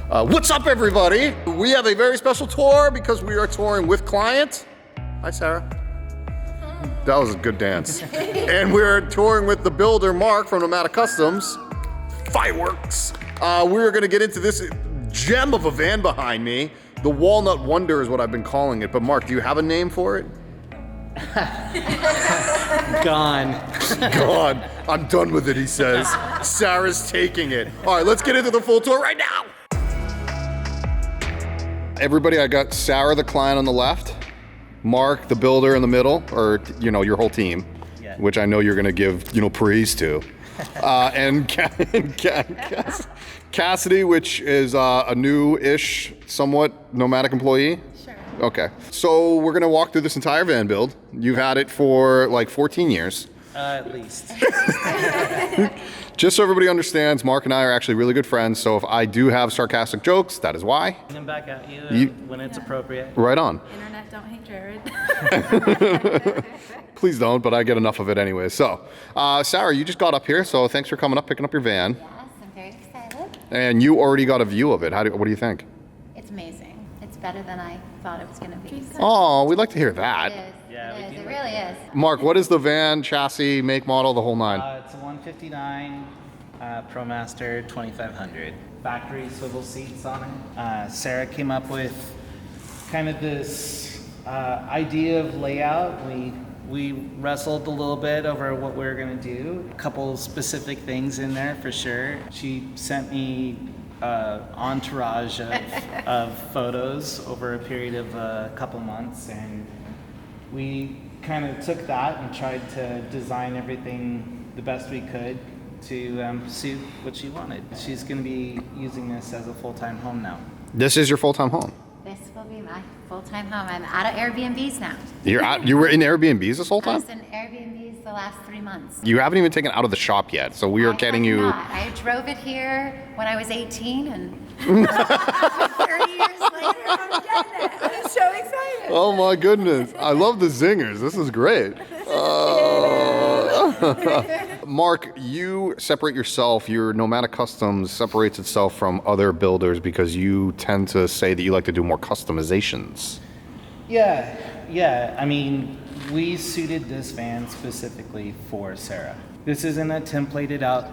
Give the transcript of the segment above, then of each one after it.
What's up, everybody? We have a very special tour because we are touring with client. Hi, Sarah. That was a good dance. And we're touring with the builder, Marc from Nomadik Customs. Fireworks. We're gonna get into this gem of a van behind me. The Walnut Wonder is what I've been calling it. But Marc, do you have a name for it? Gone. Gone. I'm done with it, he says. Sarah's taking it. All right, let's get into the full tour right now. Everybody, I got Sarah, the client, on the left, Marc, the builder, in the middle, or, you know, your whole team, yeah, which I know you're gonna give, you know, praise to. And Cassidy, which is a new-ish, somewhat Nomadik employee. Sure. Okay. So we're gonna walk through this entire van build. You've had it for like 14 years. At least. Just so everybody understands, Marc and I are actually really good friends, so if I do have sarcastic jokes, that is why. I'm back at you when it's appropriate. Right on. Internet, don't hate Jarrod. Please don't, but I get enough of it anyway. So, Sarah, you just got up here, so thanks for coming up, picking up your van. Yes, I'm very excited. And you already got a view of it. What do you think? It's amazing. It's better than I thought it was going to be. Oh, we'd like to hear that. It is. Yeah, it really is. Marc, what is the van, chassis, make, model, the whole nine? It's a 159 ProMaster 2500. Factory swivel seats on it. Sarah came up with kind of this idea of layout. We wrestled a little bit over what we were going to do. A couple specific things in there for sure. She sent me entourage of photos over a period of a couple months, and we kind of took that and tried to design everything the best we could to suit what she wanted. She's going to be using this as a full-time home now. This is your full-time home? This will be my full-time home. I'm out of Airbnbs now. You were in Airbnbs this whole time? I was in Airbnbs the last 3 months. You haven't even taken it out of the shop yet, so we are getting you... I drove it here when I was 18, and 30 years later, I'm getting it. I'm so excited. Oh my goodness. I love the zingers. This is great. Marc, you separate yourself, your Nomadik Customs separates itself from other builders because you tend to say that you like to do more customizations. Yeah. I mean, we suited this van specifically for Sarah. This isn't a templated out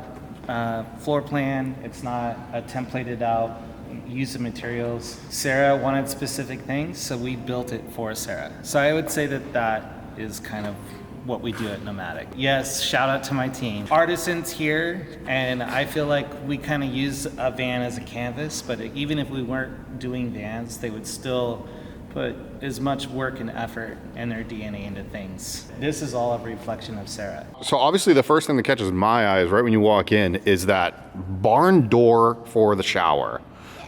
floor plan. It's not a templated out use of materials. Sarah wanted specific things, so we built it for Sarah. So I would say that is kind of what we do at Nomadik. Yes, shout out to my team. Artisans here, and I feel like we kind of use a van as a canvas, but even if we weren't doing vans, they would still put as much work and effort and their DNA into things. This is all a reflection of Sarah. So obviously the first thing that catches my eyes right when you walk in is that barn door for the shower.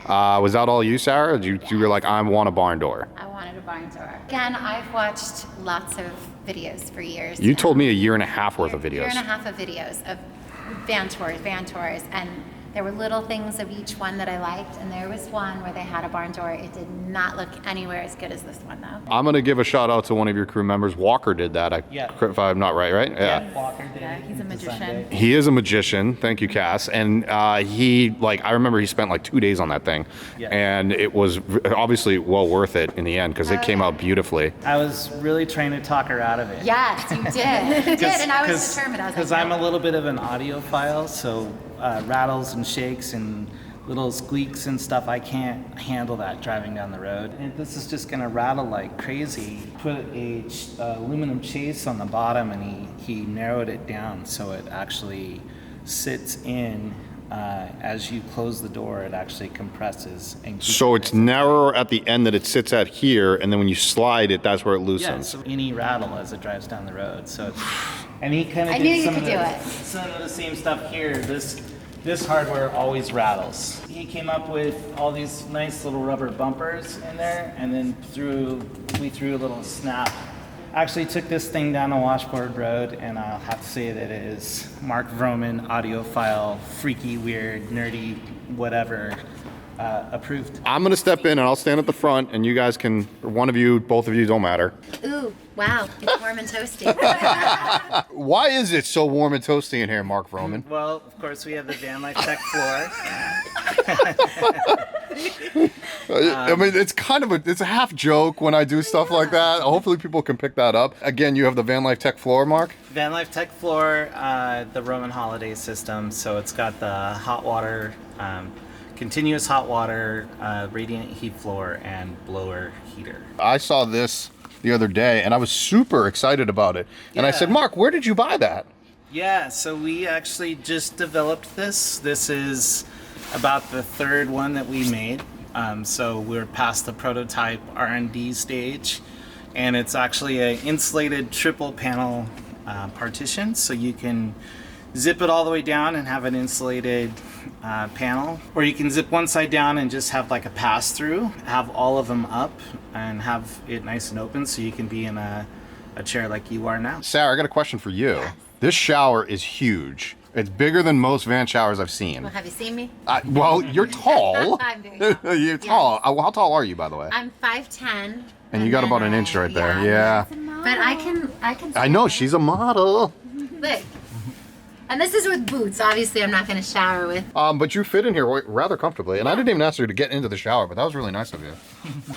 Was that all you, Sarah? You were like, I want a barn door. I wanted a barn door. Again, I've watched lots of videos for years. You told me a year and a half worth of videos. Year and a half of videos of van tours, and there were little things of each one that I liked, and there was one where they had a barn door. It did not look anywhere as good as this one, though. I'm going to give a shout out to one of your crew members. Walker did that, if I'm not right? Yeah. Walker did it. He's a magician. He is a magician. Thank you, Cass. And I remember he spent like 2 days on that thing. Yeah. And it was obviously well worth it in the end because it came out beautifully. I was really trying to talk her out of it. Yes, you did. You did, and I was determined. Because I'm a little bit of an audiophile, so rattles and shakes and little squeaks and stuff, I can't handle that driving down the road. And this is just gonna rattle like crazy. Put a aluminum chase on the bottom, and he narrowed it down so it actually sits in. As you close the door, it actually compresses. And so it's narrower at the end that it sits at here, and then when you slide it, that's where it loosens. Yeah, so any rattle as it drives down the road. So, and he kind of did some of the same stuff here. This hardware always rattles. He came up with all these nice little rubber bumpers in there, and then we threw a little snap. Actually took this thing down a washboard road, and I'll have to say that it is Marc Vroman, audiophile, freaky, weird, nerdy, whatever, approved. I'm gonna step in and I'll stand at the front, and you guys can, one of you, both of you, don't matter. Ooh, wow, it's warm and toasty. Why is it so warm and toasty in here, Marc Vroman? Well, of course, we have the VanLife tech floor. I mean, it's kind of it's a half joke when I do stuff like that. Hopefully people can pick that up. Again, you have the VanLife Tech floor, Marc. VanLife Tech floor, the Roman holiday system. So it's got the hot water, continuous hot water, radiant heat floor, and blower heater. I saw this the other day and I was super excited about it. And I said, Marc, where did you buy that? Yeah, so we actually just developed this. This is about the third one that we made. So we're past the prototype R&D stage, and it's actually an insulated triple panel partition. So you can zip it all the way down and have an insulated panel, or you can zip one side down and just have like a pass through, have all of them up and have it nice and open so you can be in a chair like you are now. Sarah, I got a question for you. This shower is huge. It's bigger than most van showers I've seen. Well, have you seen me? Well, you're tall. I'm very tall. You're tall. How tall are you, by the way? I'm 5'10". And you got about an inch right there. Yeah. But I can. I know, she's a model. Look. And this is with boots. Obviously, I'm not going to shower with. But you fit in here rather comfortably. And I didn't even ask you to get into the shower, but that was really nice of you.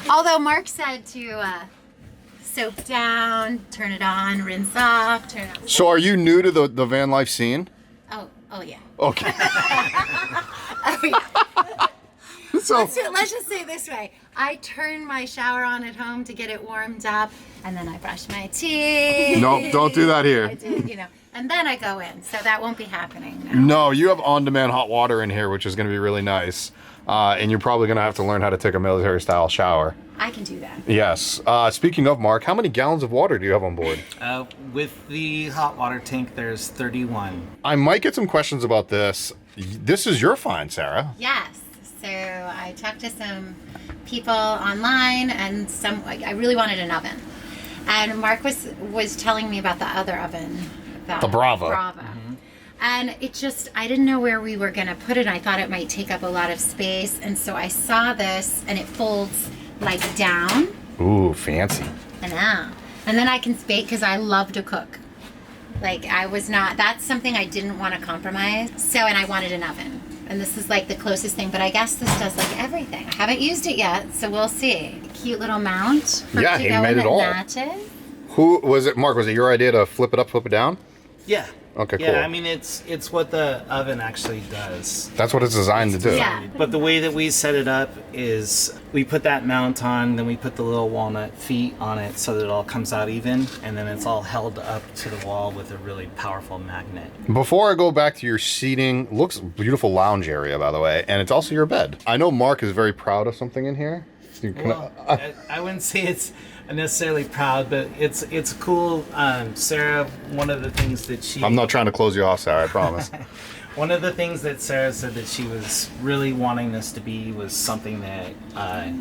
Although Marc said to soap down, turn it on, rinse off, turn it on. So are you new to the VanLife scene? Oh yeah. Okay. Oh yeah. So Let's just say it this way. I turn my shower on at home to get it warmed up, and then I brush my teeth. no, don't do that here. I do, and then I go in. So that won't be happening now. No, you have on-demand hot water in here, which is going to be really nice. And you're probably going to have to learn how to take a military-style shower. I can do that. Yes. Speaking of, Marc, how many gallons of water do you have on board? With the hot water tank, there's 31. I might get some questions about this. This is your find, Sarah. Yes. So I talked to some people online, and I really wanted an oven. And Marc was telling me about the other oven. The Brava. Mm-hmm. And I didn't know where we were going to put it. I thought it might take up a lot of space. And so I saw this, and it folds like down. Ooh, fancy. I know. And then I can bake because I love to cook. That's something I didn't want to compromise. So, and I wanted an oven. And this is like the closest thing, but I guess this does like everything. I haven't used it yet, so we'll see. Cute little mount. Yeah, he made it all. Matches. Who was it, Marc? Was it your idea to flip it up, flip it down? Yeah. Okay, cool. Yeah, I mean, it's what the oven actually does. That's what it's designed to do. Yeah. But the way that we set it up is we put that mount on, then we put the little walnut feet on it so that it all comes out even, and then it's all held up to the wall with a really powerful magnet. Before I go back to your seating, looks beautiful lounge area, by the way, and it's also your bed. I know Marc is very proud of something in here. Well, I wouldn't say it's necessarily proud, but it's cool. Sarah, one of the things that she... I'm not trying to close you off, Sarah, I promise. One of the things that Sarah said that she was really wanting this to be was something that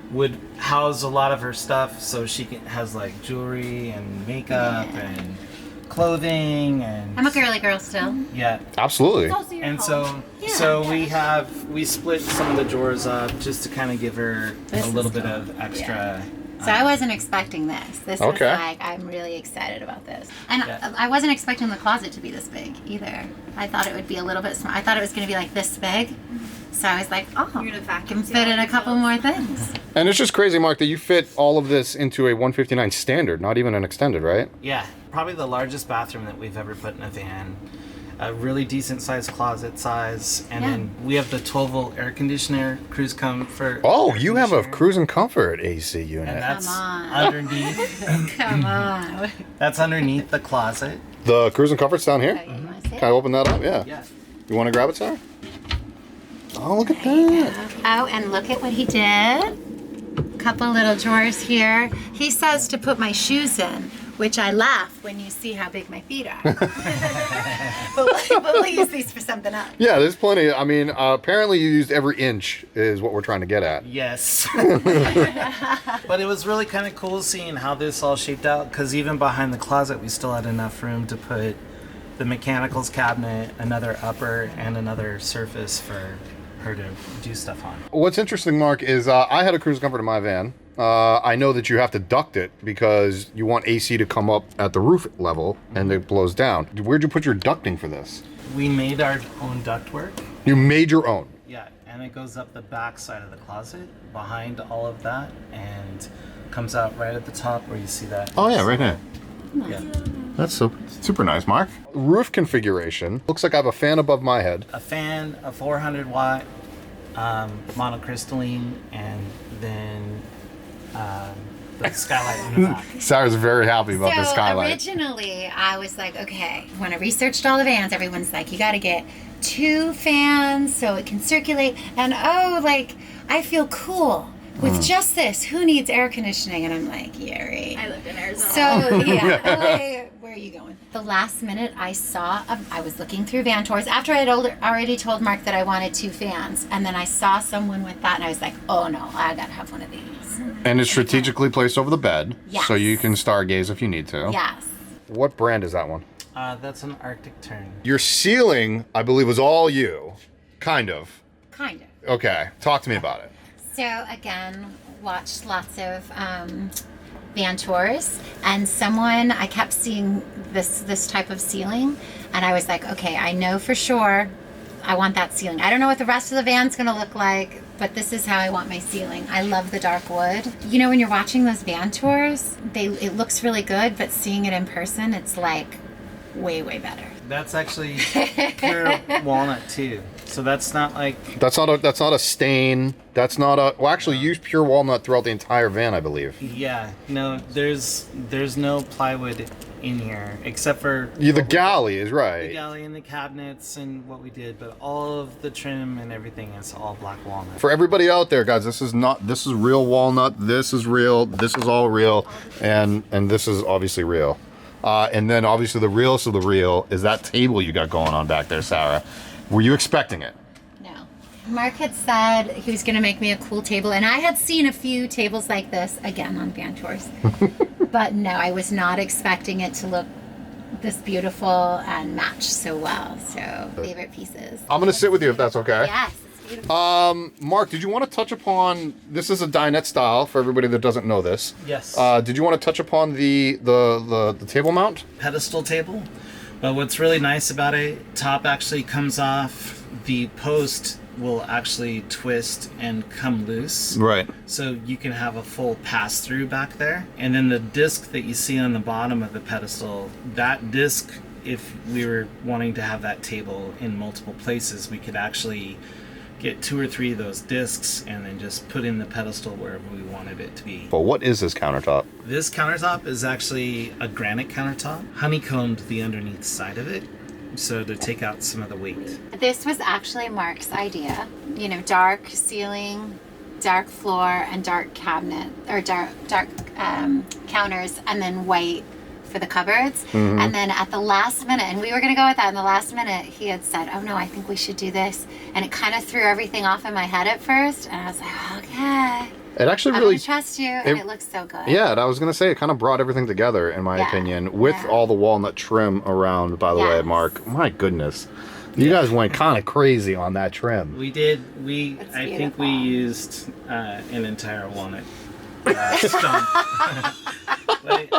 would house a lot of her stuff, so has like jewelry and makeup and clothing and... I'm a girly girl still. Yeah. Absolutely. And so we split some of the drawers up just to kind of give her a little bit of extra... So I wasn't expecting this. This was Okay. like, I'm really excited about this. And I wasn't expecting the closet to be this big either. I thought it would be a little bit small. I thought it was going to be like this big. So I was like, I can fit in a couple more things. And it's just crazy, Marc, that you fit all of this into a 159 standard, not even an extended, right? Yeah, probably the largest bathroom that we've ever put in a van. A really decent sized closet size, and then we have the 12-volt air conditioner, cruise comfort. Oh, you have a cruise and comfort AC unit. And that's Come on. underneath. Come on. That's underneath the closet. The cruise and comfort's down here? You want to see it? Can I open that up? Yeah. Yeah. You want to grab it, Sarah? Oh, look at that. Oh, and look at what he did. Couple little drawers here. He says to put my shoes in, which I laugh when you see how big my feet are. but we'll use these for something else. Yeah, there's plenty. I mean, apparently you used every inch is what we're trying to get at. Yes. But it was really kind of cool seeing how this all shaped out, because even behind the closet we still had enough room to put the mechanicals cabinet, another upper, and another surface for her to do stuff on. What's interesting, Marc, is I had a cruise comfort in my van. I know that you have to duct it because you want AC to come up at the roof level and it blows down. Where'd you put your ducting for this? We made our own ductwork. You made your own. Yeah, and it goes up the back side of the closet behind all of that and comes out right at the top where you see that. Oh yeah, right here. Yeah. That's super nice, Mark. Roof configuration. Looks like I have a fan above my head. A fan, a 400 watt monocrystalline, and then the skylight in the back. Sarah's very happy about the skylight. Originally, I was like, okay, when I researched all the vans, everyone's like, you got to get 2 fans so it can circulate. And I feel cool with just this. Who needs air conditioning? And I'm like, yeah, right. I lived in Arizona. So, yeah, where are you going? The last minute I saw, I was looking through van tours after I had already told Mark that I wanted 2 fans. And then I saw someone with that and I was like, oh no, I got to have one of these. And it's strategically placed over the bed. Yes. So you can stargaze if you need to. Yes. What brand is that one? That's an Arctic Tern. Your ceiling, I believe, was all you. Kind of. Kind of. Okay. Talk to me about it. So again, watched lots of van tours, and I kept seeing this type of ceiling, and I was like, okay, I know for sure I want that ceiling. I don't know what the rest of the van's gonna look like, but this is how I want my ceiling. I love the dark wood. You know, when you're watching those van tours, it looks really good, but seeing it in person, it's like way, way better. That's actually pure walnut too. So that's not like... That's not a stain. That's not a... Well, actually, use pure walnut throughout the entire van, I believe. Yeah. No, there's no plywood in here except for... Yeah, the galley is right. The galley and the cabinets and what we did, but all of the trim and everything is all black walnut. For everybody out there, guys, this is real walnut. This is real. This is all real. And this is obviously real. And then obviously the realest of the real is that table you got going on back there, Sarah. Were you expecting it? No. Mark had said he was going to make me a cool table, and I had seen a few tables like this, again, on van tours. But no, I was not expecting it to look this beautiful and match so well. So, favorite pieces. I'm going to sit with you if that's okay. Yes, it's beautiful. Mark, did you want to touch upon, this is a dinette style for everybody that doesn't know this. Yes. Did you want to touch upon the table mount? Pedestal table. But what's really nice about it, top actually comes off, the post will actually twist and come loose. Right. So you can have a full pass through back there. And then the disc that you see on the bottom of the pedestal, that disc, if we were wanting to have that table in multiple places, we could actually get 2 or 3 of those discs and then just put in the pedestal wherever we wanted it to be. Well, what is this countertop? This countertop is actually a granite countertop, honeycombed the underneath side of it, so to take out some of the weight. This was actually Mark's idea. You know, dark ceiling, dark floor, and dark cabinet, or dark counters, and then white for the cupboards. Mm-hmm. And then at the last minute, and we were going to go with that, in the last minute, he had said, oh no, I think we should do this. And it kind of threw everything off in my head at first. And I was like, okay. It actually I'm really... gonna trust you, and it looks so good. Yeah, and I was going to say, it kind of brought everything together, in my opinion, with all the walnut trim around, by the way, Mark. My goodness. You guys went kind of crazy on that trim. We did. I think we used an entire walnut stump.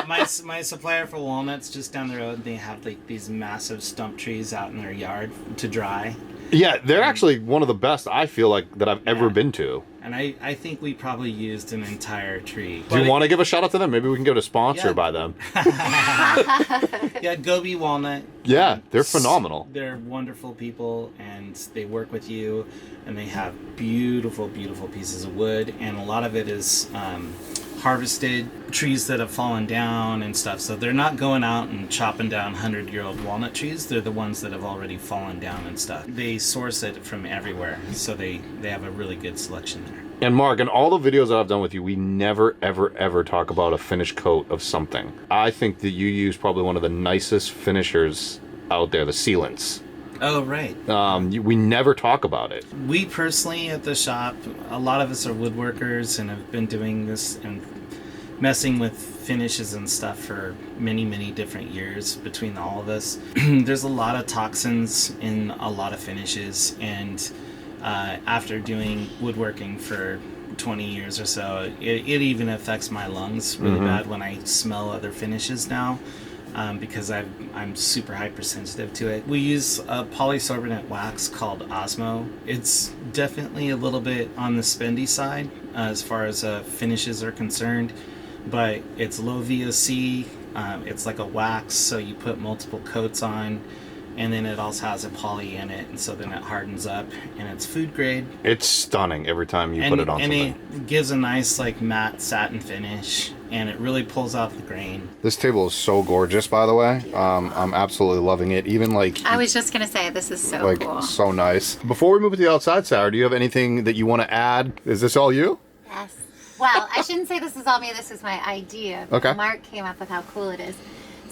My supplier for walnuts just down the road, they have like these massive stump trees out in their yard to dry. Yeah, they're actually one of the best, I feel like, that I've ever been to. And I think we probably used an entire tree. Do you want to give a shout out to them? Maybe we can give it a sponsor by them. Yeah, Gobi Walnut. Yeah, they're phenomenal. They're wonderful people, and they work with you, and they have beautiful, beautiful pieces of wood, and a lot of it is harvested trees that have fallen down and stuff. So they're not going out and chopping down 100-year-old walnut trees. They're the ones that have already fallen down and stuff. They source it from everywhere, so they have a really good selection there. And Mark, in all the videos that I've done with you, we never, ever, ever talk about a finished coat of something. I think that you use probably one of the nicest finishers out there, the sealants. Oh, right. We never talk about it. We personally at the shop, a lot of us are woodworkers and have been doing this and messing with finishes and stuff for many, many different years between all of us. There's a lot of toxins in a lot of finishes, and after doing woodworking for 20 years or so, it even affects my lungs really bad when I smell other finishes now. because I'm super hypersensitive to it. We use a polysorbent wax called Osmo. It's definitely a little bit on the spendy side as far as finishes are concerned, but it's low VOC. It's like a wax, so you put multiple coats on, and then it also has a poly in it, and so then it hardens up, and it's food grade. It's stunning every time you put it on something. And it gives a nice like matte satin finish, and it really pulls out the grain. This table is so gorgeous, by the way. I'm absolutely loving it. Even like I was just gonna say, this is so like cool. so nice. Before we move to the outside, Sarah, do you have anything that you want to add? Is this all you? Yes. Well, I shouldn't say this is all me. This is my idea. Okay. Marc came up with how cool it is.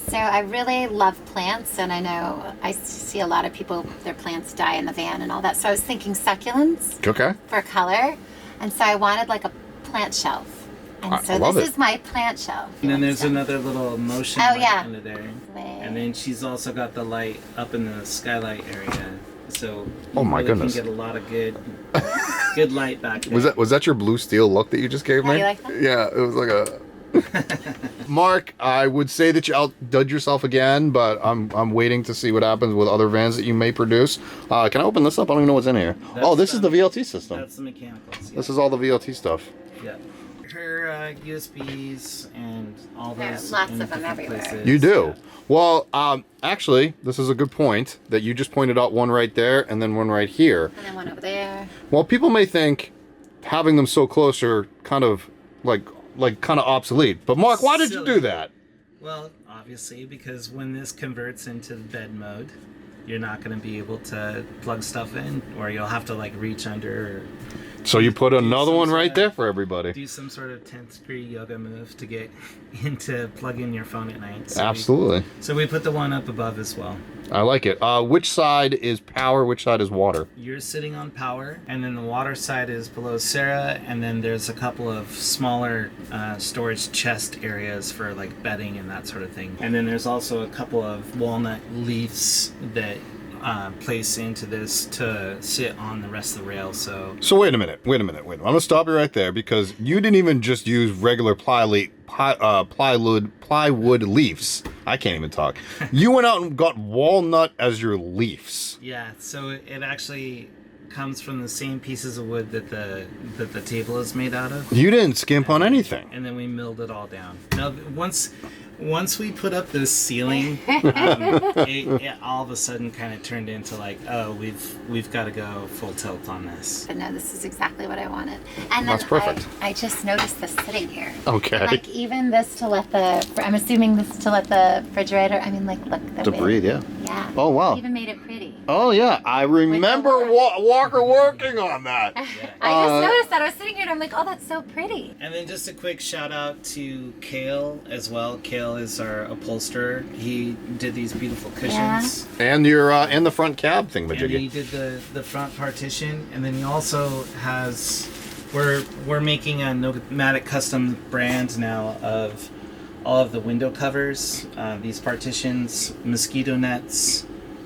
So I really love plants, and I know I see a lot of people, their plants die in the van and all that. So I was thinking succulents Okay. for color, and so I wanted like a plant shelf. And so I love this it. is my plant shelf. And then there's another little motion Oh, light yeah. under there. Wait. And then she's also got the light up in the skylight area. So Oh my really goodness. can get a lot of good light back there. Was that your blue steel look that you just gave How me? you like that? Yeah, it was like a. Marc, I would say that you outdid yourself again, but I'm waiting to see what happens with other vans that you may produce. Can I open this up? I don't even know what's in here. That's Oh, this is the VLT system. That's the mechanicals. Yeah. This is all the VLT stuff. Yeah. Her USBs and all There's those. lots in of them different everywhere. places. You do. Well, actually, this is a good point that you just pointed out, one right there and then one right here. And then one over there. Well, people may think having them so close are kind of like kind of obsolete. But Marc, why did you do Silly. that? Well, obviously, because when this converts into bed mode, you're not going to be able to plug stuff in, or you'll have to like reach under or So you put another some one sort right of- there for everybody. do some sort of 10th degree yoga move to get into plug in your phone at night. So Absolutely. So we put the one up above as well. I like it. Which side is power? Which side is water? You're sitting on power, and then the water side is below Sarah, and then there's a couple of smaller storage chest areas for like bedding and that sort of thing. And then there's also a couple of walnut leaves that place into this to sit on the rest of the rail. So So wait a minute. I'm gonna stop you right there because you didn't even just use regular plywood leaves. I can't even talk. You went out and got walnut as your leaves. yeah, so it actually comes from the same pieces of wood that the table is made out of. You didn't skimp on anything. And then we milled it all down. Now, once we put up this ceiling, it all of a sudden kind of turned into like, oh, we've got to go full tilt on this. But no, this is exactly what I wanted. And then That's perfect. I just noticed this sitting here. Okay. Like even this to let I'm assuming this to let the refrigerator, I mean like look. The To way- breathe, yeah. Yeah. Oh, wow. Even made it pretty. Oh yeah, I remember Walker working on that. I just noticed that. I was sitting here and I'm like, oh, that's so pretty. And then just a quick shout out to Kale as well. Kale is our upholsterer. He did these beautiful cushions. And your and the front cab thing, And he Majiggy. did the front partition, and then he also has we're making a Nomadik Customs brand now of all of the window covers, these partitions, mosquito nets,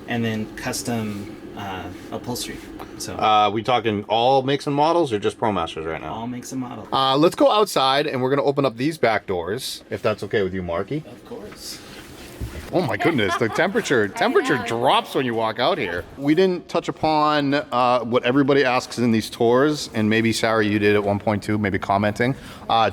and then custom upholstery. So We talking all makes and models or just ProMasters right now? all makes a model. Let's go outside and we're gonna open up these back doors, if that's okay with you, Marky. Of course. Oh my goodness, the temperature drops when you walk out here. We didn't touch upon what everybody asks in these tours, and maybe Sarah, you did at one point too, maybe commenting.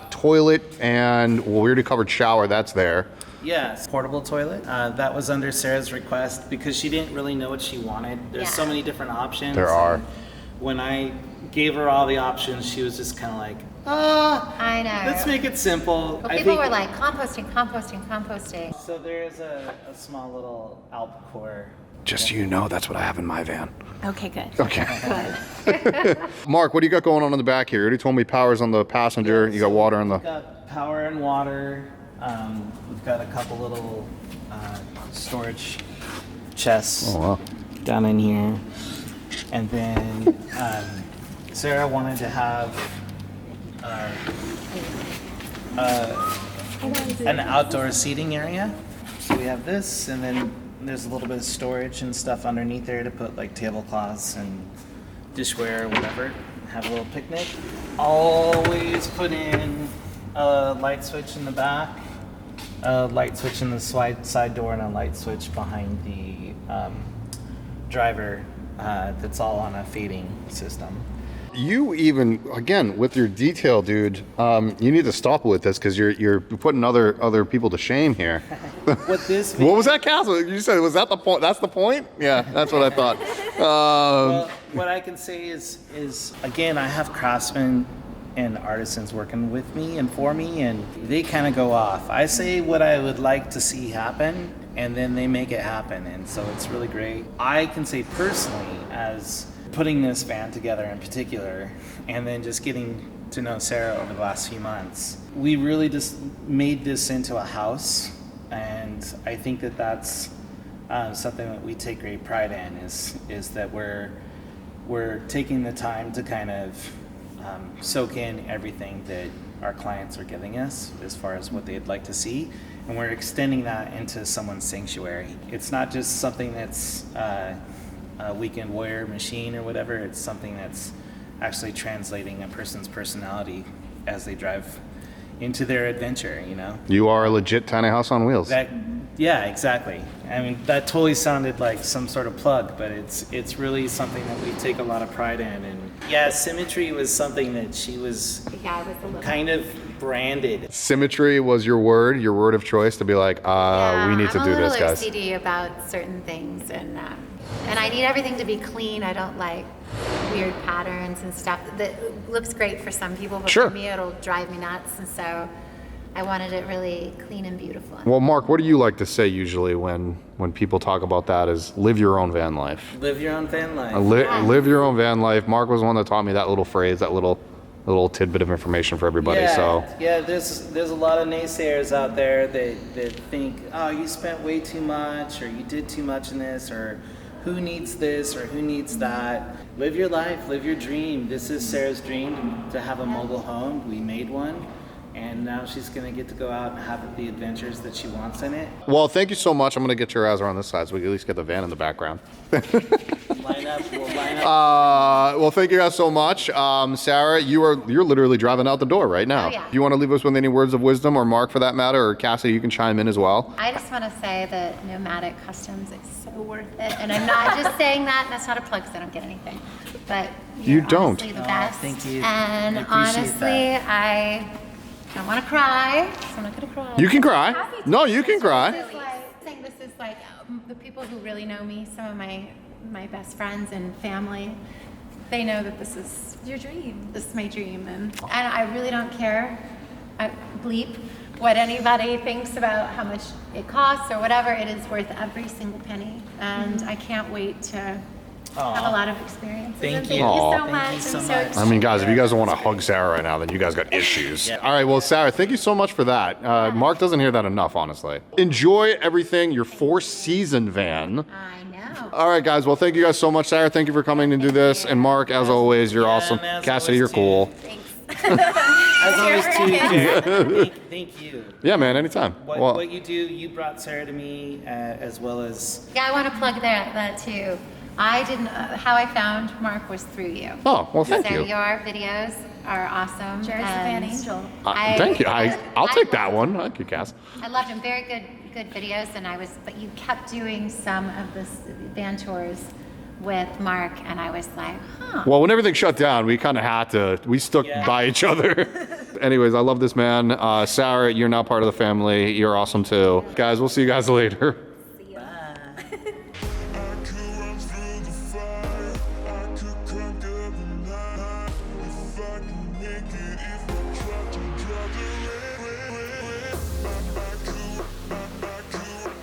Toilet and well, we already covered shower, that's there. Yeah, portable toilet. That was under Sarah's request because she didn't really know what she wanted. There's so Yeah. many different options. There are. and When I gave her all the options, she was just kind of like, I know. let's make it simple. Well, I people think- were like, composting. So there is a small little Alpcore. Just so you know, that's what I have in my van. Okay, good. Okay. Good. Mark, what do you got going on in the back here? You already told me power's on the passenger, you got water on the... We've got power and water. We've got a couple little storage chests Oh wow. down in here. And then Sarah wanted to have an outdoor seating area. So we have this, and then there's a little bit of storage and stuff underneath there to put like tablecloths and dishware or whatever. Have a little picnic. Always put in a light switch in the back a light switch in the side door and a light switch behind the driver that's all on a fading system. You even, again, with your detail, dude, you need to stop with this because you're putting other people to shame here. What was that, Castle? You said, was that the point? That's the point? Yeah, that's what I thought. Well, what I can say is again, I have craftsmen and artisans working with me and for me, and they kind of go off. I say what I would like to see happen, and then they make it happen, and so it's really great. I can say personally, as putting this van together in particular, and then just getting to know Sarah over the last few months, we really just made this into a house, and I think that that's something that we take great pride in, is that we're taking the time to kind of soak in everything that our clients are giving us as far as what they'd like to see, and we're extending that into someone's sanctuary. It's not just something that's a weekend warrior machine or whatever. It's something that's actually translating a person's personality as they drive into their adventure, you know? You are a legit tiny house on wheels. Yeah, exactly. I mean, that totally sounded like some sort of plug, but it's really something that we take a lot of pride in. And yeah, symmetry was something that she was kind of branded. Symmetry was your word of choice to be like, we need to do this, guys. I'm a little OCD about certain things, and I need everything to be clean. I don't like weird patterns and stuff. That looks great for some people, but Sure. for me it'll drive me nuts, and so I wanted it really clean and beautiful. Well, Mark, what do you like to say usually when people talk about that is live your own van life? Live your own van life. Live your own van life. Mark was the one that taught me that little phrase, that little tidbit of information for everybody. Yeah, there's a lot of naysayers out there that think, oh, you spent way too much, or you did too much in this, or who needs this, or who needs that. Live your life, live your dream. This is Sarah's dream, to have a mobile home. We made one, and now she's gonna get to go out and have the adventures that she wants in it. Well, thank you so much. I'm gonna get your ass around this side so we can at least get the van in the background. We'll line up. Well, thank you guys so much. Sarah, you're literally driving out the door right now. Oh, yeah. Do you want to leave us with any words of wisdom, or Mark for that matter, or Cassie, you can chime in as well. I just want to say that Nomadik Customs is so worth it, and I'm not just saying that. And that's not a plug because I don't get anything, but You don't. honestly the best. Thank you. And I appreciate honestly, I don't want to cry, so I'm not gonna cry. You can cry. No, you can cry. This is like the people who really know me, some of my best friends and family, they know that this is your dream. This is my dream, and I really don't care. I bleep what anybody thinks about how much it costs or whatever. It is worth every single penny, and I can't wait to have a lot of experiences. Thank And you. Thank you so much. Thank you so I'm much. I mean, guys, if you guys don't want to hug Sarah right now, then you guys got issues. Yeah. All right, well, Sarah, thank you so much for that. Mark doesn't hear that enough, honestly. Enjoy everything, your 4-season van. I know. All right, guys, well, thank you guys so much. Sarah, thank you for coming to do this. And Mark, as always, you're awesome. and as Cassidy, always, you're cool. Thanks. As always, too, thank you. Yeah, man, anytime. What you do, you brought Sarah to me, as well as... Yeah, I want to plug that too. I didn't. How I found Marc was through you. Oh, well, thank so you. your videos are awesome. Jarrod's the fan angel. Thank you. I'll take that one. Thank you, Cass. I loved them. Very good videos, but you kept doing some of the van tours with Marc, and I was like, huh. Well, when everything shut down, we kind of had to. We stuck by each other. Anyways, I love this man. Sarah, you're now part of the family. You're awesome too. Guys, we'll see you guys later.